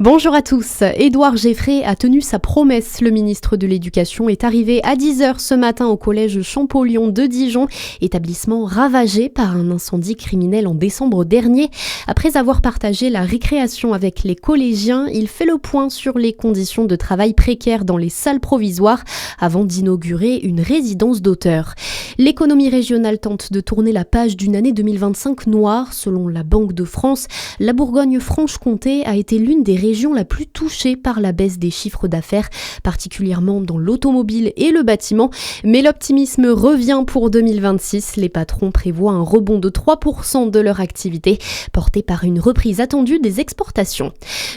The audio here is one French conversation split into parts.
Bonjour à tous. Édouard Geffray a tenu sa promesse. Le ministre de l'Éducation est arrivé à 10h ce matin au collège Champollion de Dijon, établissement ravagé par un incendie criminel en décembre dernier. Après avoir partagé la récréation avec les collégiens, il fait le point sur les conditions de travail précaires dans les salles provisoires avant d'inaugurer une résidence d'auteur. L'économie régionale tente de tourner la page d'une année 2025 noire. Selon la Banque de France, la Bourgogne-Franche-Comté a été l'une des région la plus touchée par la baisse des chiffres d'affaires, particulièrement dans l'automobile et le bâtiment. Mais l'optimisme revient pour 2026. Les patrons prévoient un rebond de 3% de leur activité, porté par une reprise attendue des exportations.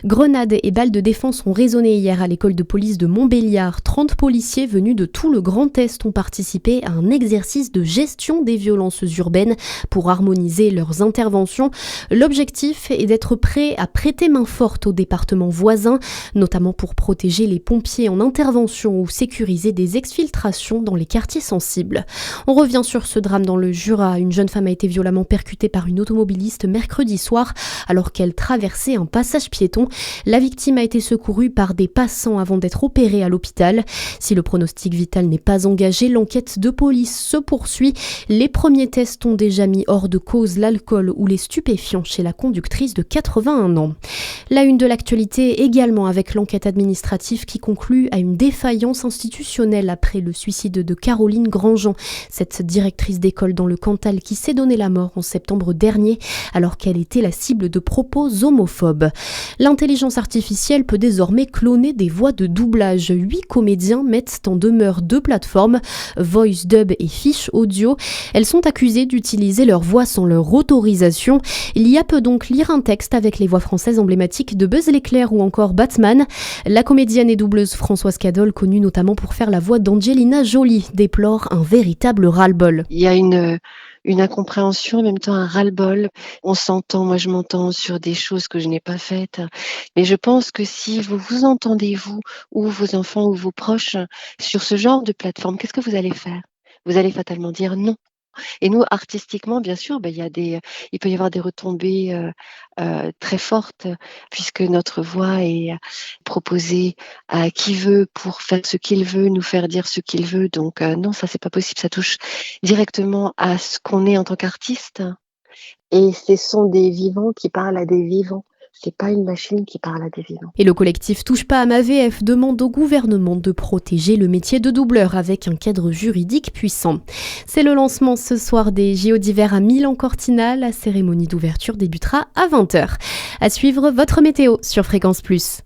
Grenades et balles de défense ont résonné hier à l'école de police de Montbéliard. 30 policiers venus de tout le Grand Est ont participé à un exercice de gestion des violences urbaines pour harmoniser leurs interventions. L'objectif est d'être prêt à prêter main forte au département voisins, notamment pour protéger les pompiers en intervention ou sécuriser des exfiltrations dans les quartiers sensibles. On revient sur ce drame dans le Jura. Une jeune femme a été violemment percutée par une automobiliste mercredi soir alors qu'elle traversait un passage piéton. La victime a été secourue par des passants avant d'être opérée à l'hôpital. Si le pronostic vital n'est pas engagé, l'enquête de police se poursuit. Les premiers tests ont déjà mis hors de cause l'alcool ou les stupéfiants chez la conductrice de 81 ans. La une de l'actualité également avec l'enquête administrative qui conclut à une défaillance institutionnelle après le suicide de Caroline Grandjean, cette directrice d'école dans le Cantal qui s'est donné la mort en septembre dernier alors qu'elle était la cible de propos homophobes. L'intelligence artificielle peut désormais cloner des voix de doublage. 8 comédiens mettent en demeure 2 plateformes, VoiceDub et Fiche Audio. Elles sont accusées d'utiliser leur voix sans leur autorisation. L'IA peut donc lire un texte avec les voix françaises emblématiques de Buzz l'éclair ou encore Batman. La comédienne et doubleuse Françoise Cadol, connue notamment pour faire la voix d'Angelina Jolie, déplore un véritable ras-le-bol. Il y a une incompréhension, en même temps un ras-le-bol. On s'entend, moi je m'entends sur des choses que je n'ai pas faites. Mais je pense que si vous vous entendez, vous, ou vos enfants, ou vos proches, sur ce genre de plateforme, qu'est-ce que vous allez faire? Vous allez fatalement dire non. Et nous, artistiquement, bien sûr, il peut y avoir des retombées très fortes, puisque notre voix est proposée à qui veut pour faire ce qu'il veut, nous faire dire ce qu'il veut. Donc non, ça c'est pas possible. Ça touche directement à ce qu'on est en tant qu'artiste. Et ce sont des vivants qui parlent à des vivants. C'est pas une machine qui parle à des vivants. Et le collectif Touche pas à ma VF demande au gouvernement de protéger le métier de doubleur avec un cadre juridique puissant. C'est le lancement ce soir des JO d'hiver à Milan-Cortina. La cérémonie d'ouverture débutera à 20h. À suivre votre météo sur Fréquence Plus.